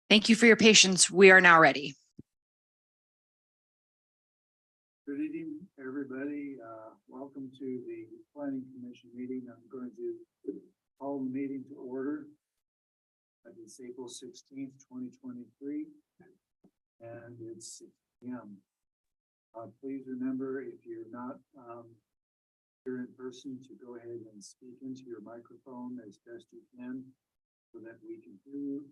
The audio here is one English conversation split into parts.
Thank you for your patience. We are now ready. Good evening, everybody. Welcome to the Planning Commission meeting. I'm going to call the meeting to order. It's April 16th, 2023, and it's 6 p.m. Please remember, if you're not here in person, to go ahead and speak into your microphone as best you can so that we can hear you.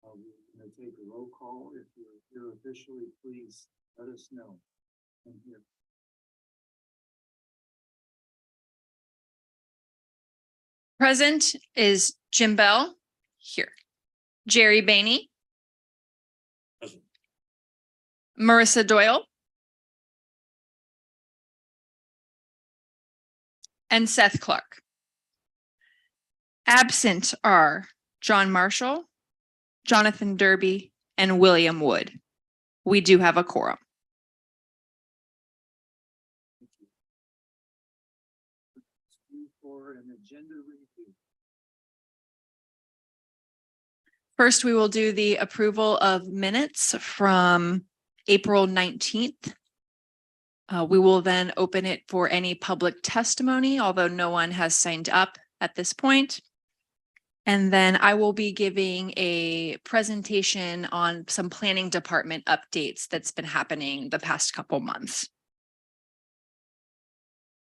We're going to take a roll call. If you're here officially, please let us know. I'm here. Present is Jim Bell, here. Jerry Bainey. Present. Marissa Doyle. And Seth Clark. Absent are John Marshall, Jonathan Derby, and William Wood. We do have a quorum. For an agenda review. First, we will do the approval of minutes from April 19th. We will then open it for any public testimony, although no one has signed up at this point. And then I will be giving a presentation on some planning department updates that's been happening the past couple months.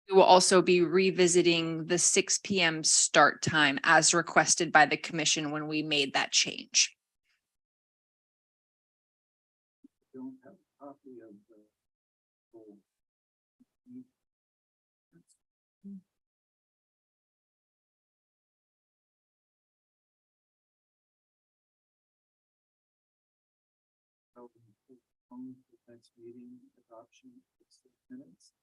We will also be revisiting the 6 p.m. start time as requested by the commission when we made that change. Don't have a copy of the full. Next meeting adoption minutes.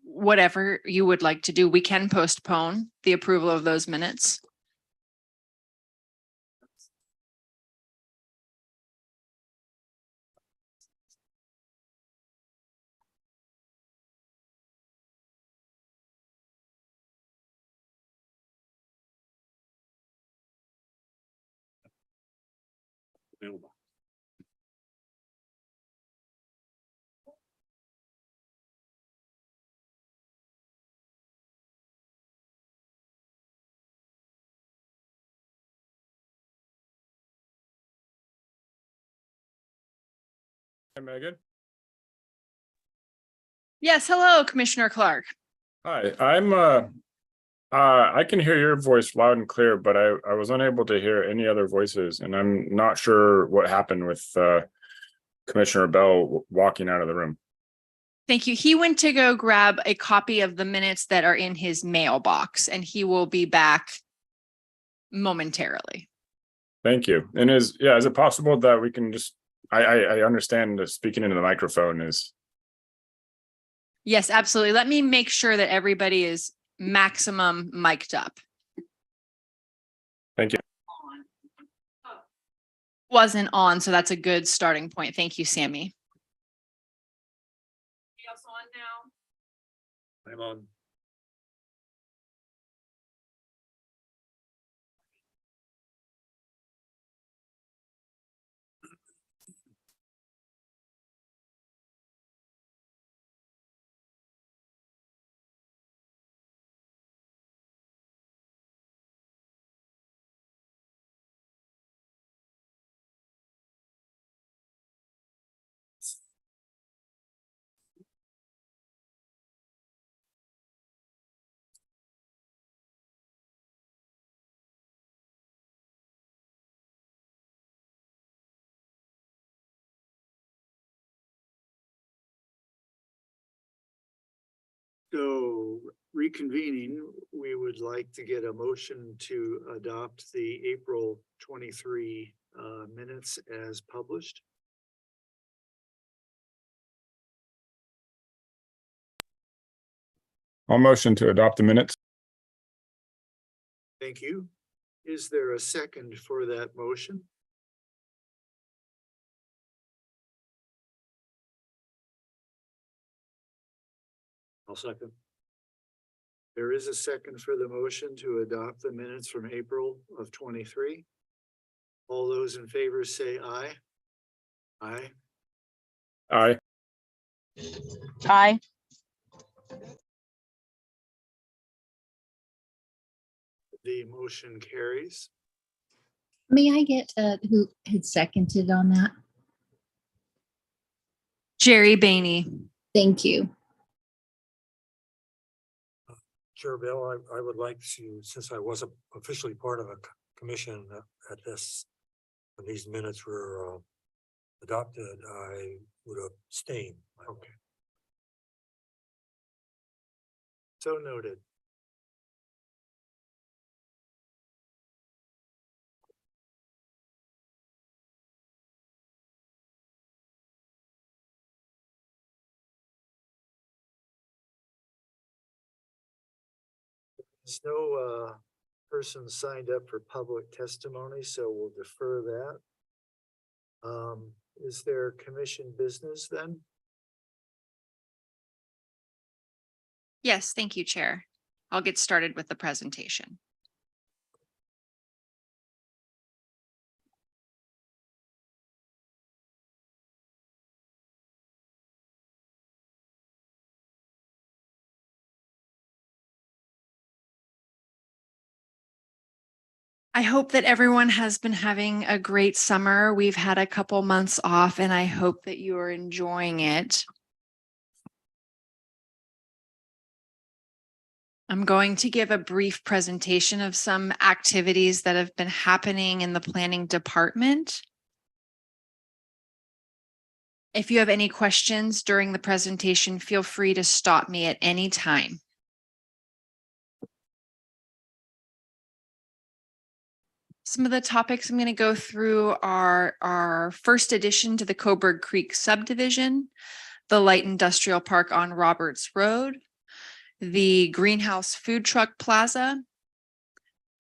Whatever you would like to do, we can postpone the approval of those minutes. Available. Hi, Megan. Yes, hello, Commissioner Clark. Hi, I can hear your voice loud and clear, but I was unable to hear any other voices, and I'm not sure what happened with Commissioner Bell walking out of the room. Thank you. He went to go grab a copy of the minutes that are in his mailbox, and he will be back momentarily. Thank you. And is it possible that we can just, I understand that speaking into the microphone is. Yes, absolutely. Let me make sure that everybody is maximum mic'd up. Thank you. Wasn't on, so that's a good starting point. Thank you, Sammy. Else on now? I'm on. So reconvening, we would like to get a motion to adopt the April 23 minutes as published. I'll motion to adopt the minutes. Thank you. Is there a second for that motion? I'll second. There is a second for the motion to adopt the minutes from April of 23. All those in favor say aye. Aye. Aye. Aye. The motion carries. May I get who had seconded on that? Jerry Bainey. Thank you. Chair Bill, I would like to, since I wasn't officially part of a commission at this, when these minutes were adopted, I would abstain. Okay. So noted. There's no person signed up for public testimony, so we'll defer that. Is there commission business then? Yes, thank you, Chair. I'll get started with the presentation. I hope that everyone has been having a great summer. We've had a couple months off and I hope that you are enjoying it. I'm going to give a brief presentation of some activities that have been happening in the planning department. If you have any questions during the presentation, feel free to stop me at any time. Some of the topics I'm going to go through are our first addition to the Coburg Creek subdivision, the light industrial park on Roberts Road, the greenhouse food truck plaza,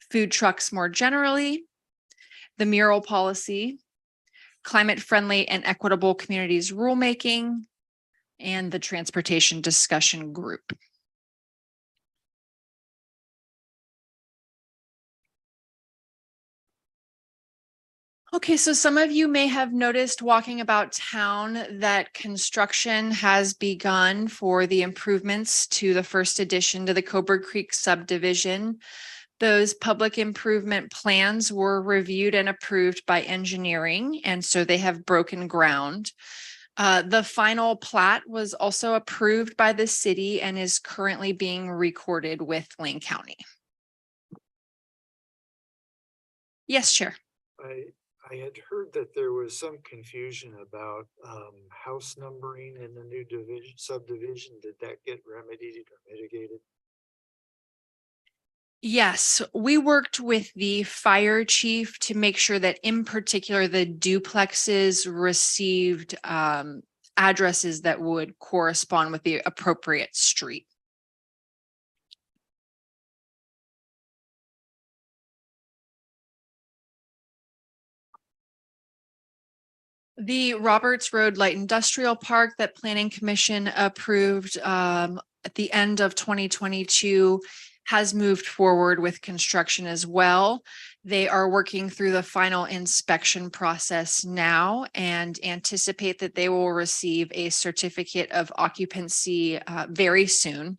food trucks more generally, the mural policy, climate-friendly and equitable communities rulemaking, and the transportation discussion group. Okay, so some of you may have noticed walking about town that construction has begun for the improvements to the first addition to the Coburg Creek subdivision. Those public improvement plans were reviewed and approved by engineering, and so they have broken ground. The final plat was also approved by the city and is currently being recorded with Lane County. Yes, Chair. I had heard that there was some confusion about house numbering in the new subdivision. Did that get remedied or mitigated? Yes, we worked with the fire chief to make sure that in particular the duplexes received addresses that would correspond with the appropriate street. The Roberts Road Light Industrial Park that Planning Commission approved at the end of 2022 has moved forward with construction as well. They are working through the final inspection process now and anticipate that they will receive a certificate of occupancy very soon.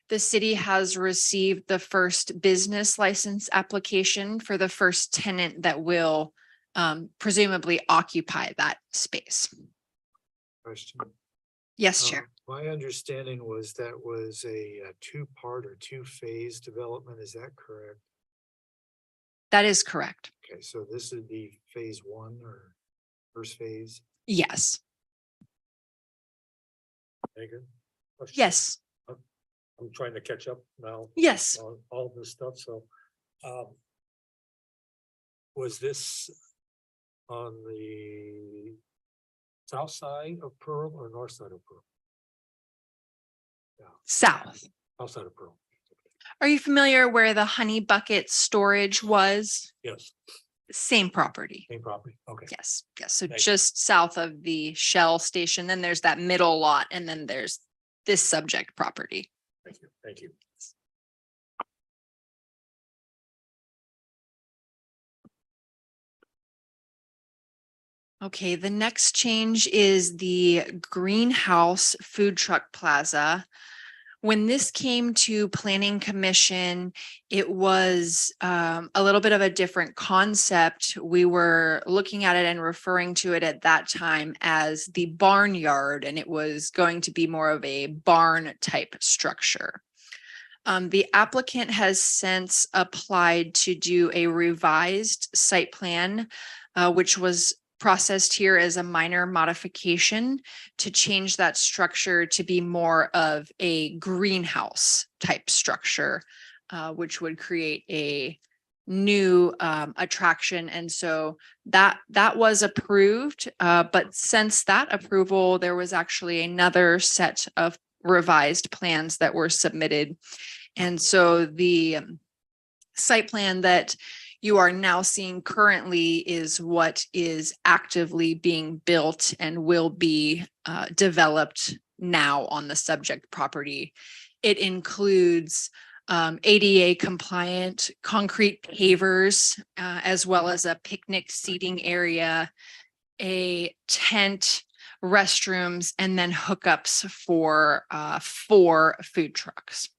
The city has received the first business license application for the first tenant that will presumably occupy that space. Question. Yes, Chair. My understanding was that was a two-part or two-phase development. Is that correct? That is correct. Okay, so this would be phase one or first phase? Yes. Megan? Question? Yes. I'm trying to catch up now Yes. on all this stuff, so. Was this on the south side of Pearl or north side of Pearl? South. South side of Pearl. Are you familiar where the Honey Bucket storage was? Yes, Same property. same property. Okay. Yes. Yes. So Thank you. just south of the Shell station, then there's that middle lot, and then there's this subject property. Thank you. Thank you. Okay, the next change is the Greenhouse Food Truck Plaza. When this came to Planning Commission, it was a little bit of a different concept. We were looking at it and referring to it at that time as the barnyard, and it was going to be more of a barn type structure. The applicant has since applied to do a revised site plan, which was processed here as a minor modification to change that structure to be more of a greenhouse type structure, which would create a new attraction. And so that was approved. But since that approval, there was actually another set of revised plans that were submitted. And so the site plan that you are now seeing currently is what is actively being built and will be developed now on the subject property. It includes ADA compliant concrete pavers, as well as a picnic seating area, a tent, restrooms, and then hookups for 4 food trucks.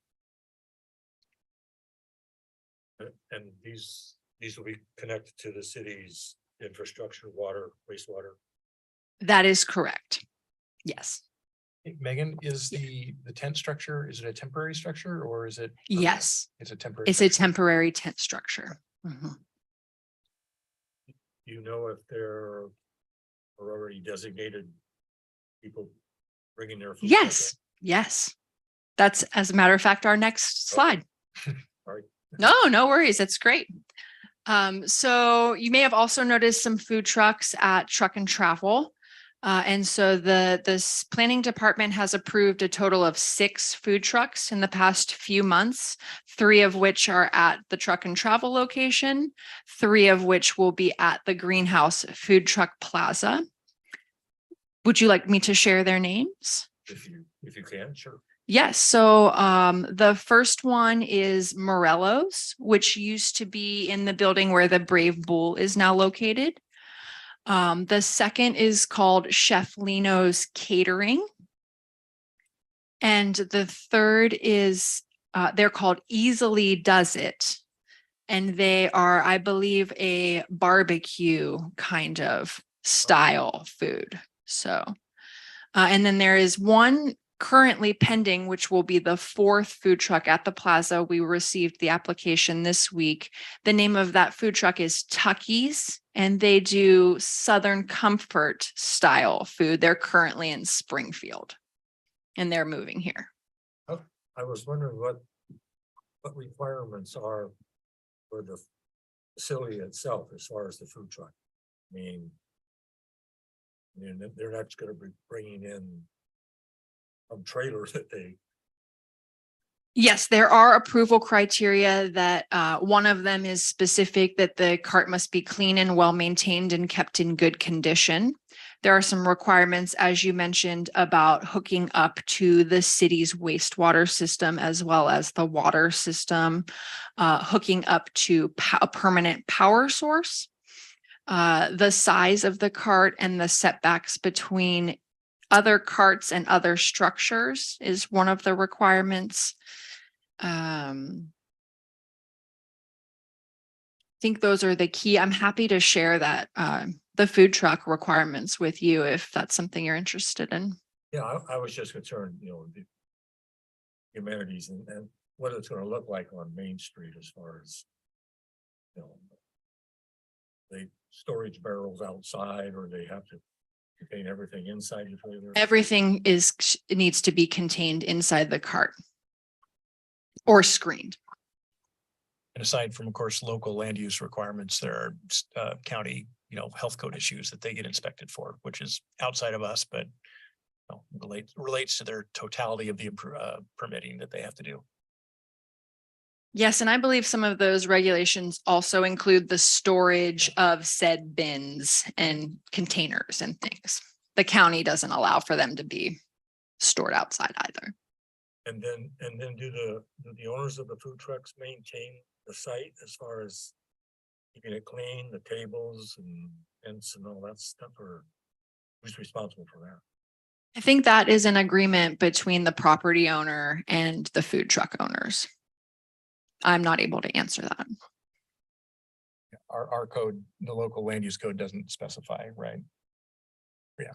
And these will be connected to the city's infrastructure, water, wastewater. That is correct. Yes. Hey, Megan, is the tent structure, is it a temporary structure or is it? Yes, It's a temporary. it's a structure. temporary tent structure. Mhm. Do you know if there are already designated people bringing their food? truck Yes, yes. That's, as a matter of fact, our next slide. Sorry. No worries. That's great. So you may have also noticed some food trucks at Truck and Travel. And so this planning department has approved a total of 6 food trucks in the past few months, 3 of which are at the Truck and Travel location, 3 of which will be at the Greenhouse Food Truck Plaza. Would you like me to share their names? If you can, sure. Yes, so the first one is Morello's, which used to be in the building where the Brave Bull is now located. The second is called Chef Lino's Catering. And the third is, they're called Easily Does It. And they are, I believe, a barbecue kind of style food. So, and then there is one currently pending, which will be the 4th food truck at the plaza. We received the application this week. The name of that food truck is Tucky's, and they do Southern Comfort style food. They're currently in Springfield, and they're moving here. I was wondering what requirements are for the facility itself as far as the food truck. I mean, they're not gonna be bringing in some trailer that they. Yes, there are approval criteria that one of them is specific that the cart must be clean and well maintained and kept in good condition. There are some requirements, as you mentioned, about hooking up to the city's wastewater system as well as the water system, hooking up to a permanent power source. The size of the cart and the setbacks between other carts and other structures is one of the requirements. I think those are the key. I'm happy to share that the food truck requirements with you if that's something you're interested in. Yeah, I was just concerned, the amenities and what it's gonna look like on Main Street as far as, the storage barrels outside, or they have to contain everything inside the trailer. Everything needs to be contained inside the cart or screened. And aside from, of course, local land use requirements, there are county, health code issues that they get inspected for, which is outside of us, but relates to their totality of the permitting that they have to do. Yes, and I believe some of those regulations also include the storage of said bins and containers and things. The county doesn't allow for them to be stored outside either. And then do the owners of the food trucks maintain the site as far as keeping it clean, the tables and all that stuff, or who's responsible for that? I think that is an agreement between the property owner and the food truck owners. I'm not able to answer that. Our code, the local land use code doesn't specify, right? Yeah.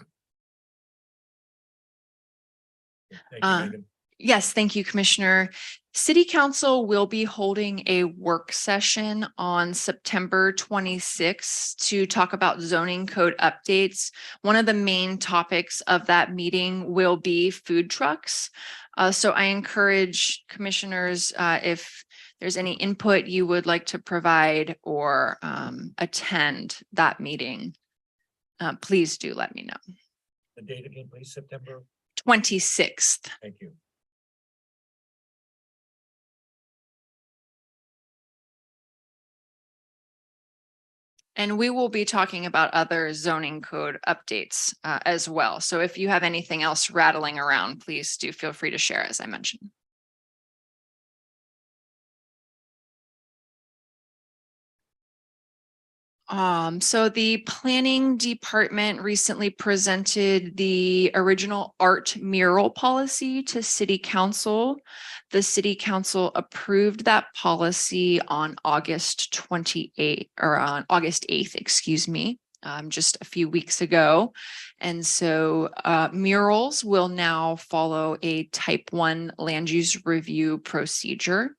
Thank you, Uh, Megan. Yes, thank you, Commissioner. City Council will be holding a work session on September 26th to talk about zoning code updates. One of the main topics of that meeting will be food trucks. So I encourage commissioners, if there's any input you would like to provide or attend that meeting, please do let me know. The date again, please, September. 26th. Thank you. And we will be talking about other zoning code updates as well. So if you have anything else rattling around, please do feel free to share, as I mentioned. So the planning department recently presented the original art mural policy to city council. The city council approved that policy on August 28th or on August 8th, excuse me, just a few weeks ago. And so murals will now follow a type 1 land use review procedure.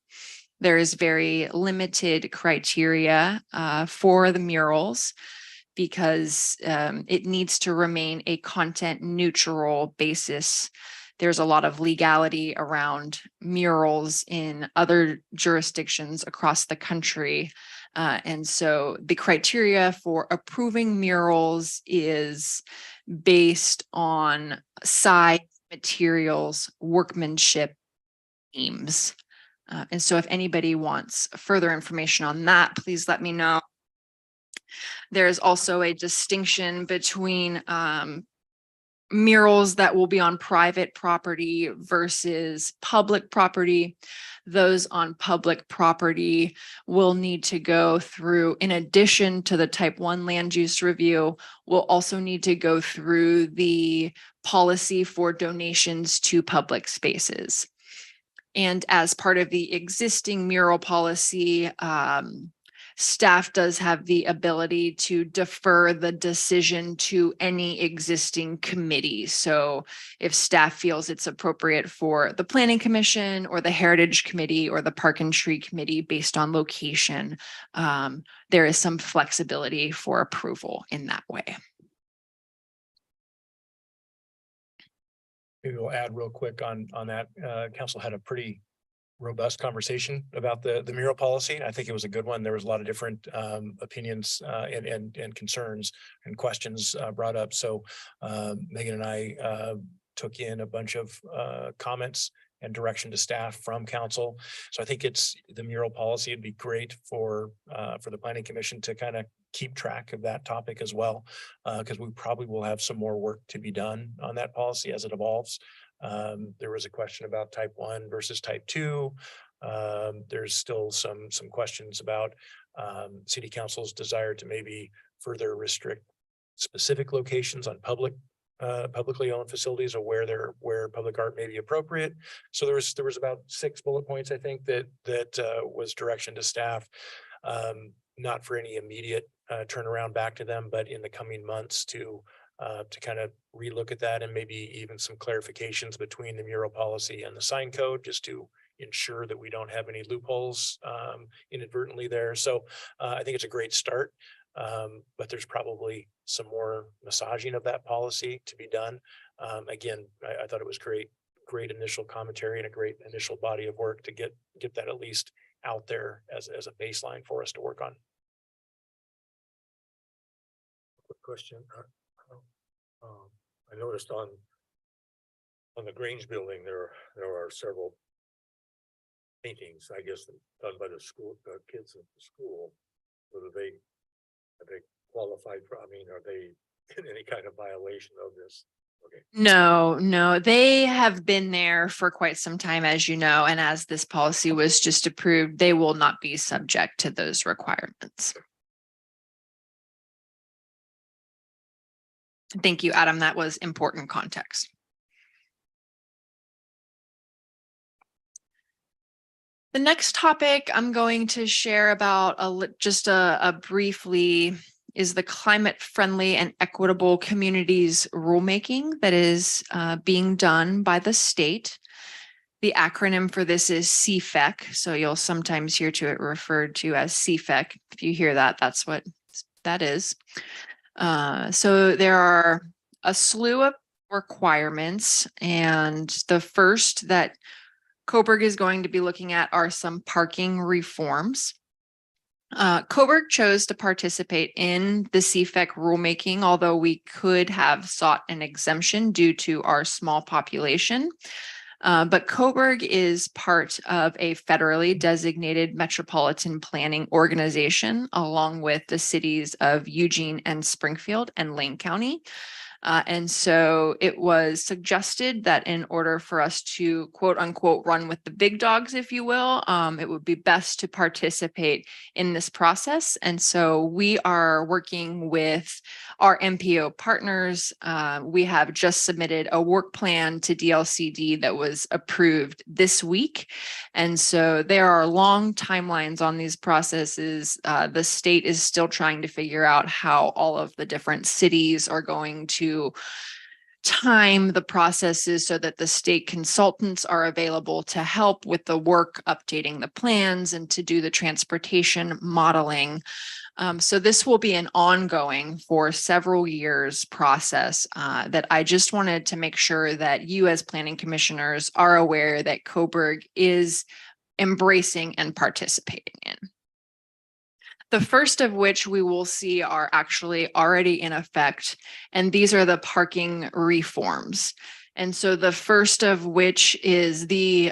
There is very limited criteria for the murals because it needs to remain a content neutral basis. There's a lot of legality around murals in other jurisdictions across the country. And so the criteria for approving murals is based on size, materials, workmanship, themes. And so if anybody wants further information on that, please let me know. There's also a distinction between murals that will be on private property versus public property. Those on public property will need to go through, in addition to the type 1 land use review, will also need to go through the policy for donations to public spaces. And as part of the existing mural policy, staff does have the ability to defer the decision to any existing committee. So if staff feels it's appropriate for the Planning Commission or the Heritage Committee or the Park and Tree Committee based on location, there is some flexibility for approval in that way. Maybe we'll add real quick on that. Council had a pretty robust conversation about the mural policy. I think it was a good one. There was a lot of different opinions and concerns and questions brought up. So Megan and I took in a bunch of comments and direction to staff from council. So I think the mural policy would be great for the Planning Commission to kind of keep track of that topic as well, because we probably will have some more work to be done on that policy as it evolves. There was a question about type 1 versus type 2. There's still some questions about city council's desire to maybe further restrict specific locations on publicly owned facilities or where public art may be appropriate. So there was about 6 bullet points, I think, that was direction to staff, not for any immediate turnaround back to them, but in the coming months to kind of relook at that and maybe even some clarifications between the mural policy and the sign code, just to ensure that we don't have any loopholes inadvertently there. So I think it's a great start, but there's probably some more massaging of that policy to be done. Again, I thought it was great initial commentary and a great initial body of work to get that at least out there as a baseline for us to work on. Quick question. I noticed on the Grange building, there are several paintings, I guess, done by the school, kids at the school. Whether are they qualified for, I mean, are they in any kind of violation of this? Okay. No, they have been there for quite some time, as you know, and as this policy was just approved, they will not be subject to those requirements. Thank you, Adam. That was important context. The next topic I'm going to share about just a briefly is the climate friendly and equitable communities rulemaking that is being done by the state. The acronym for this is CFEC. So you'll sometimes hear to it referred to as CFEC. If you hear that, that's what that is. So there are a slew of requirements, and the first that Coburg is going to be looking at are some parking reforms. Coburg chose to participate in the CFEC rulemaking, although we could have sought an exemption due to our small population. But Coburg is part of a federally designated metropolitan planning organization, along with the cities of Eugene and Springfield and Lane County. And so it was suggested that in order for us to quote unquote run with the big dogs, if you will, it would be best to participate in this process. And so we are working with our MPO partners. We have just submitted a work plan to DLCD that was approved this week. And so there are long timelines on these processes. The state is still trying to figure out how all of the different cities are going to time the processes so that the state consultants are available to help with the work, updating the plans, and to do the transportation modeling. So this will be an ongoing for several years process that I just wanted to make sure that you as planning commissioners are aware that Coburg is embracing and participating in. The first of which we will see are actually already in effect, and these are the parking reforms. And so the first of which is the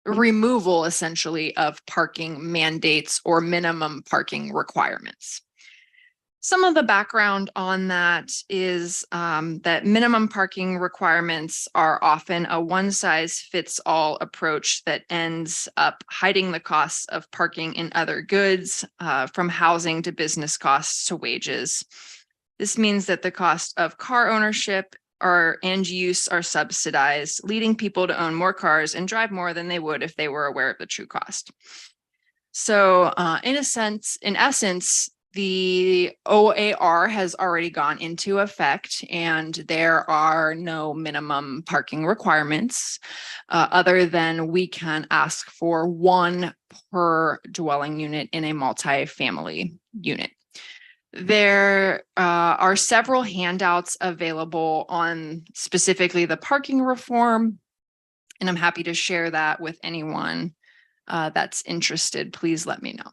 removal essentially of parking mandates or minimum parking requirements. Some of the background on that is that minimum parking requirements are often a one-size-fits-all approach that ends up hiding the costs of parking in other goods, from housing to business costs to wages. This means that the cost of car ownership and use are subsidized, leading people to own more cars and drive more than they would if they were aware of the true cost. So in essence, the OAR has already gone into effect, and there are no minimum parking requirements other than we can ask for one per dwelling unit in a multifamily unit. There are several handouts available on specifically the parking reform, and I'm happy to share that with anyone that's interested. Please let me know.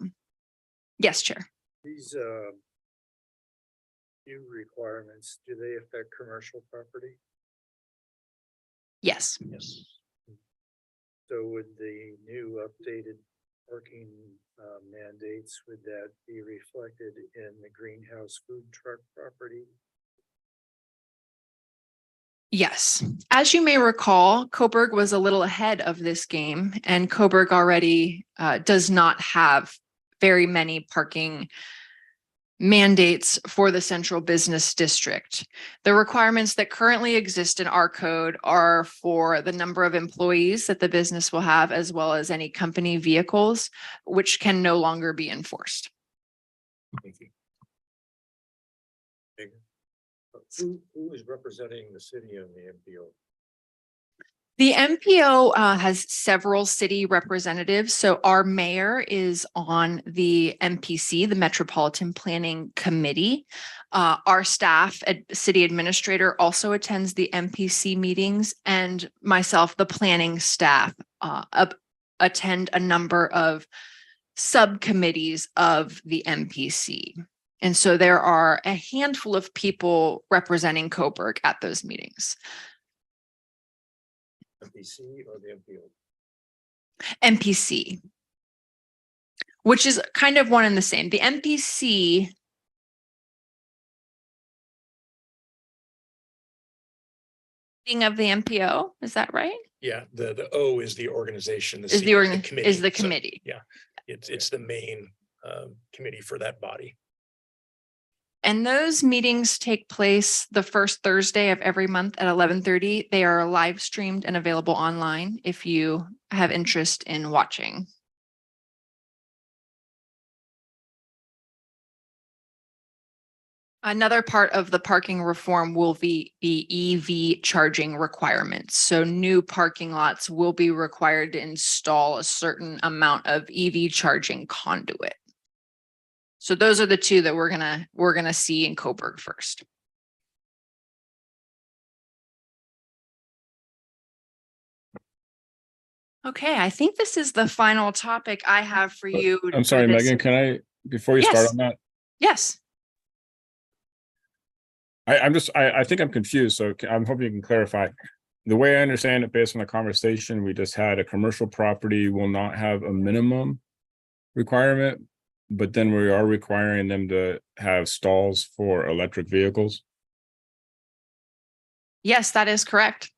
Yes, Chair. These new requirements, do they affect commercial property? Yes. Yes. So would the new updated parking mandates, would that be reflected in the greenhouse food truck property? Yes. As you may recall, Coburg was a little ahead of this game, and Coburg already does not have very many parking mandates for the central business district. The requirements that currently exist in our code are for the number of employees that the business will have, as well as any company vehicles, which can no longer be enforced. Thank you. Who is representing the city on the MPO? The MPO has several city representatives. So our mayor is on the MPC, the Metropolitan Planning Committee. Our staff, city administrator, also attends the MPC meetings, and myself, the planning staff, attend a number of subcommittees of the MPC. And so there are a handful of people representing Coburg at those meetings. MPC or the MPO? MPC, which is kind of one and the same. The MPC of the MPO, is that right? Yeah, the O is the organization. Is the So, committee. yeah, it's the main committee for that body. And those meetings take place the first Thursday of every month at 11:30. They are live streamed and available online if you have interest in watching. Another part of the parking reform will be EV charging requirements. So new parking lots will be required to install a certain amount of EV charging conduit. So those are the two that we're gonna see in Coburg first. Okay, I think this is the final topic I have for you. I'm for sorry, this- Megan, can I, before you start Yes. on that, Yes. I think I'm confused, so I'm hoping you can clarify. The way I understand it, based on the conversation we just had, a commercial property will not have a minimum requirement, but then we are requiring them to have stalls for electric vehicles. Yes, that is correct.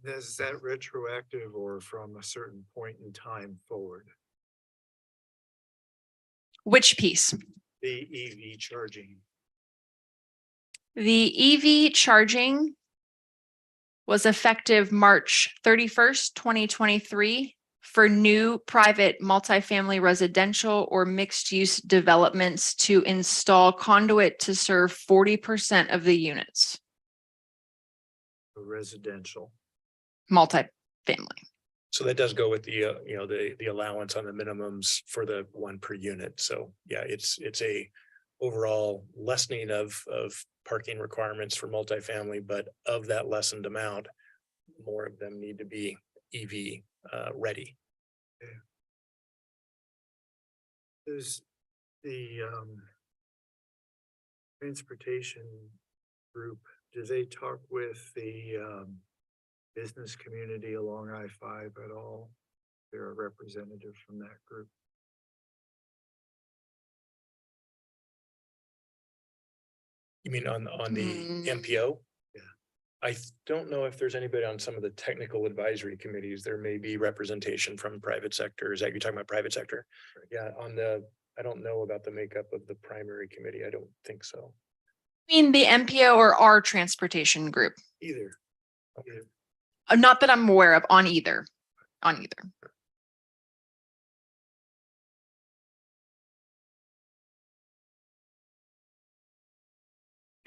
Is that retroactive or from a certain point in time forward? Which piece? The EV charging. The EV charging was effective March 31st, 2023 for new private multifamily residential or mixed-use developments to install conduit to serve 40% of the units, Residential. multifamily. So that does go with the, the allowance on the minimums for the one per unit. So yeah, it's a overall lessening of parking requirements for multifamily, but of that lessened amount, more of them need to be EV ready. Does the transportation group, do they talk with the business community along I-5 at all? They're a representative from that group. You mean on the Mm. MPO? Yeah. I don't know if there's anybody on some of the technical advisory committees. There may be representation from private sector. Is that you're talking about private sector? Yeah, I don't know about the makeup of the primary committee. I don't think so. I mean, the MPO or our transportation group, Either. not that I'm aware of on either.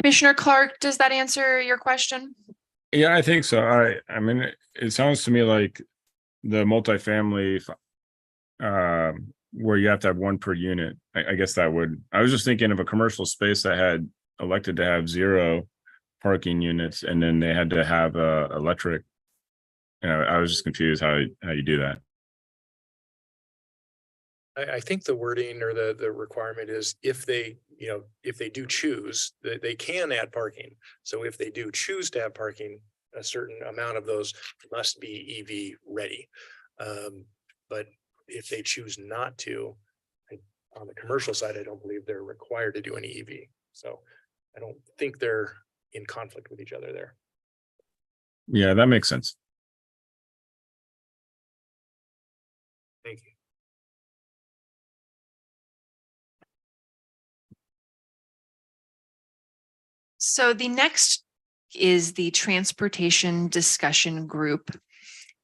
Commissioner Clark, does that answer your question? Yeah, I think so. I mean, it sounds to me like the multifamily, where you have to have one per unit. I guess that would, I was just thinking of a commercial space that had elected to have 0 parking units and then they had to have electric. I was just confused how you do that. I think the wording or the requirement is if they do choose, that they can add parking. So if they do choose to have parking, a certain amount of those must be EV ready. But if they choose not to, on the commercial side, I don't believe they're required to do any EV. So I don't think they're in conflict with each other there. Yeah, that makes sense. Thank you. So the next is the transportation discussion group.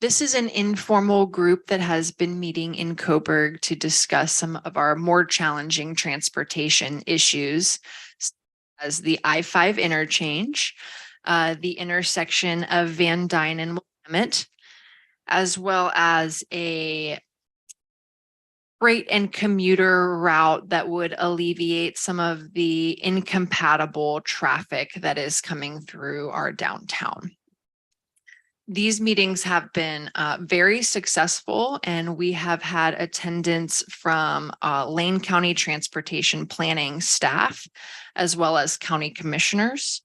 This is an informal group that has been meeting in Coburg to discuss some of our more challenging transportation issues, as the I-5 interchange, the intersection of Van Dyne and Willamette, as well as a freight and commuter route that would alleviate some of the incompatible traffic that is coming through our downtown. These meetings have been very successful, and we have had attendance from Lane County Transportation Planning staff, as well as county commissioners.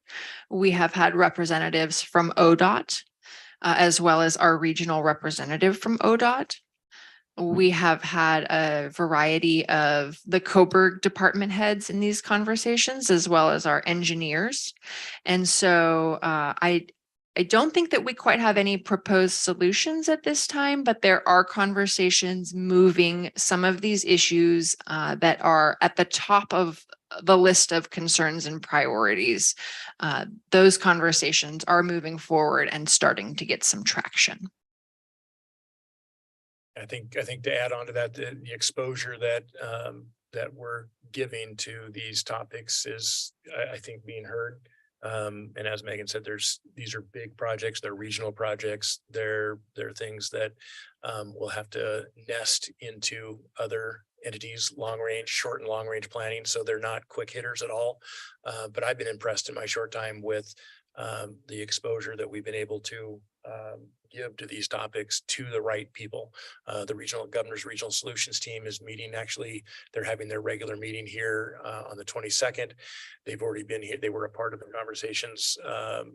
We have had representatives from ODOT, as well as our regional representative from ODOT. We have had a variety of the Coburg department heads in these conversations, as well as our engineers. And so I I don't think that we quite have any proposed solutions at this time, but there are conversations moving some of these issues that are at the top of the list of concerns and priorities. Those conversations are moving forward and starting to get some traction. I think to add on to that, the exposure that that we're giving to these topics is, I think, being heard. And as Megan said, these are big projects, they're regional projects, they're things that will have to nest into other entities, long range, short and long range planning. So they're not quick hitters at all. But I've been impressed in my short time with the exposure that we've been able to give to these topics to the right people. The regional governor's regional solutions team is meeting. Actually, they're having their regular meeting here on the 22nd. They've already been here. They were a part of the conversations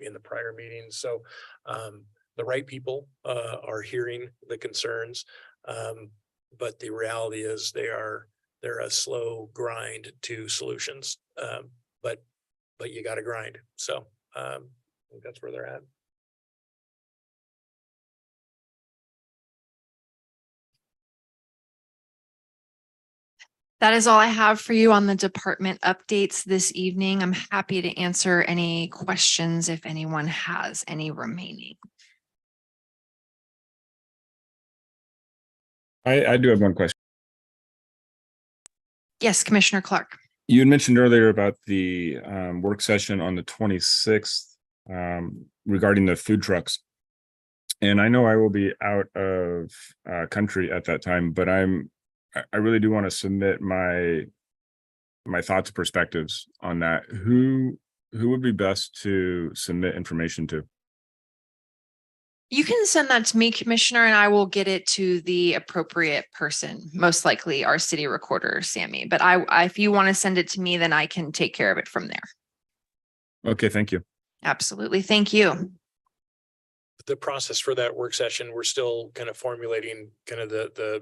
in the prior meetings. So the right people are hearing the concerns. But the reality is they're a slow grind to solutions. But you got to grind. So I think that's where they're at. That is all I have for you on the department updates this evening. I'm happy to answer any questions if anyone has any remaining. I do have one question. Yes, Commissioner Clark. You had mentioned earlier about the work session on the 26th regarding the food trucks. And I know I will be out of country at that time, but I really do want to submit my thoughts, perspectives on that. Who would be best to submit information to? You can send that to me, Commissioner, and I will get it to the appropriate person, most likely our city recorder, Sammy. But if you want to send it to me, then I can take care of it from there. Okay, thank you. Absolutely. Thank you. The process for that work session, we're still kind of formulating kind of the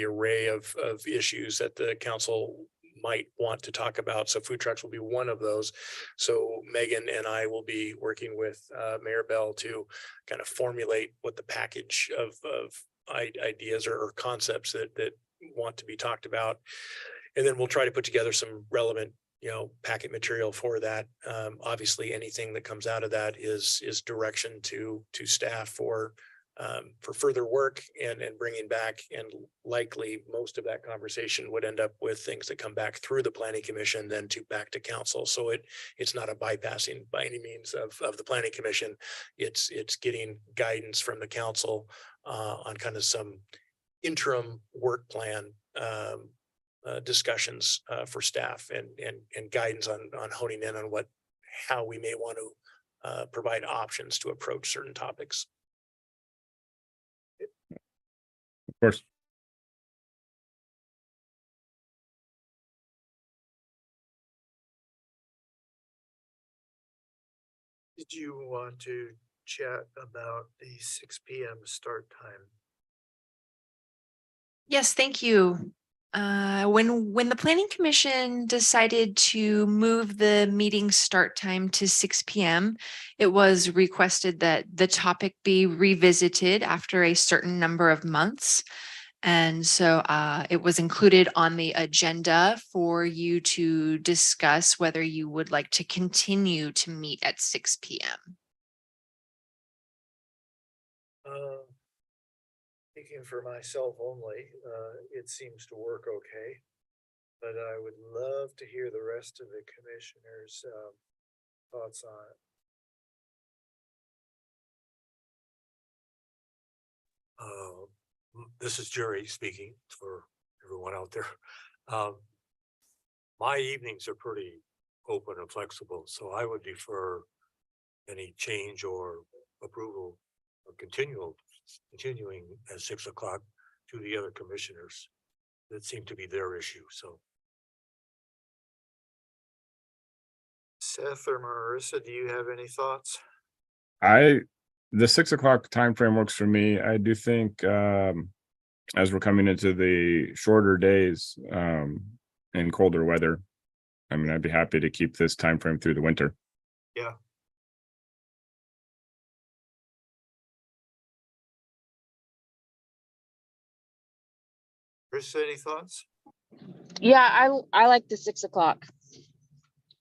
array of issues that the council might want to talk about. So food trucks will be one of those. So Megan and I will be working with Mayor Bell to kind of formulate what the package of ideas or concepts that want to be talked about. And then we'll try to put together some relevant, packet material for that. Obviously, anything that comes out of that is direction to staff for further work and bringing back, and likely most of that conversation would end up with things that come back through the planning commission, then back to council. So it's not a bypassing by any means of the planning commission. It's getting guidance from the council on kind of some interim work plan discussions for staff and guidance on honing in on how we may want to provide options to approach certain topics. Of course. Did you want to chat about the 6 p.m. start time? Yes, thank you. When the Planning Commission decided to move the meeting start time to 6 p.m., it was requested that the topic be revisited after a certain number of months. And so it was included on the agenda for you to discuss whether you would like to continue to meet at 6 p.m. Speaking for myself only, it seems to work okay, but I would love to hear the rest of the commissioners' thoughts on it. This is Jerry speaking for everyone out there. My evenings are pretty open and flexible, so I would defer any change or approval of continuing at 6 o'clock to the other commissioners. That seemed to be their issue, so. Seth or Marissa, do you have any thoughts? The 6 o'clock time frame works for me. I do think as we're coming into the shorter days and colder weather, I mean, I'd be happy to keep this time frame through the winter. Yeah. Chris, any thoughts? Yeah, I like the 6 o'clock.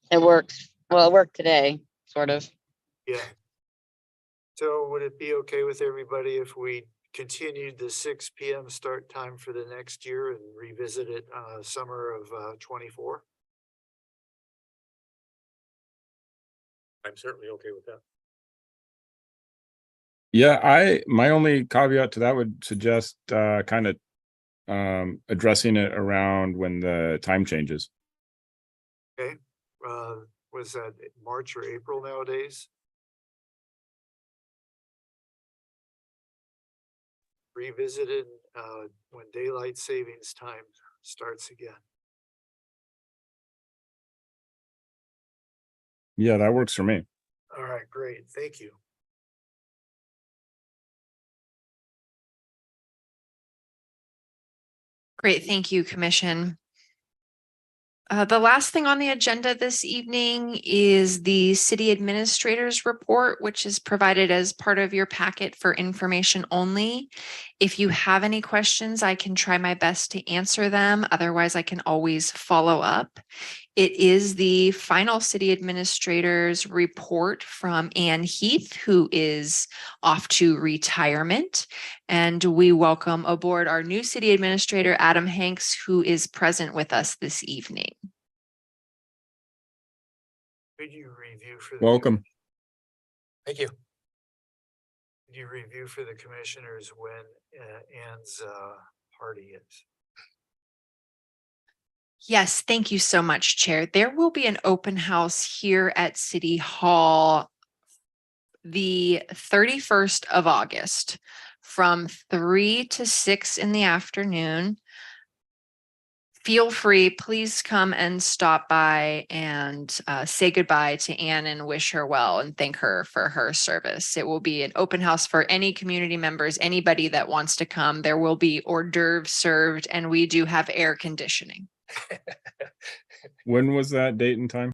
It works. Well, it worked today, sort of. Yeah. So would it be okay with everybody if we continued the 6 p.m. start time for the next year and revisit it summer of 24? I'm certainly okay with that. Yeah, my only caveat to that would suggest kind of addressing it around when the time changes. Okay, was that March or April nowadays? Revisited when daylight savings time starts again. Yeah, that works for me. All right, great, thank you. Great, thank you, Commission. The last thing on the agenda this evening is the city administrator's report, which is provided as part of your packet for information only. If you have any questions, I can try my best to answer them. Otherwise, I can always follow up. It is the final city administrator's report from Ann Heath, who is off to retirement. And we welcome aboard our new city administrator, Adam Hanks, who is present with us this evening. Could you review for the? Welcome. Thank you. Could you review for the commissioners when Ann's party is? Yes, thank you so much, Chair. There will be an open house here at City Hall the 31st of August from 3 to 6 in the afternoon. Feel free, please come and stop by and say goodbye to Ann and wish her well and thank her for her service. It will be an open house for any community members, anybody that wants to come. There will be hors d'oeuvres served and we do have air conditioning. When was that date and time?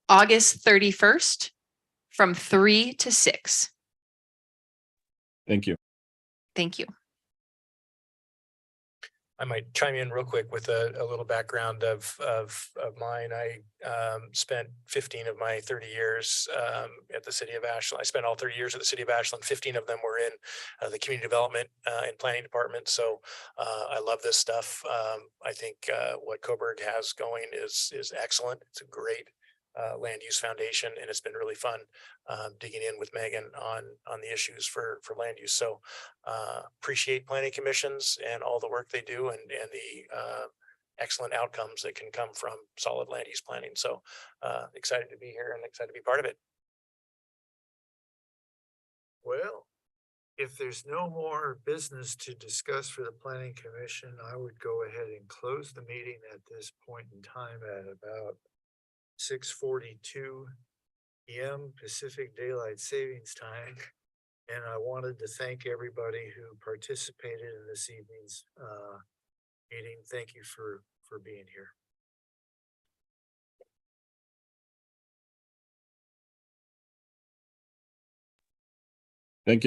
August 31st from 3 to 6. Thank you. Thank you. I might chime in real quick with a little background of mine. I spent 15 of my 30 years at the city of Ashland. I spent all 30 years at the city of Ashland. 15 of them were in the community development and planning department. So I love this stuff. I think what Coburg has going is excellent. It's a great land use foundation, and it's been really fun digging in with Megan on the issues for land use. So appreciate planning commissions and all the work they do and the excellent outcomes that can come from solid land use planning. So excited to be here and excited to be part of it. Well, if there's no more business to discuss for the planning commission, I would go ahead and close the meeting at this point in time at about 6:42 p.m. Pacific Daylight Savings Time. And I wanted to thank everybody who participated in this evening's meeting. Thank you for being here. Thank you.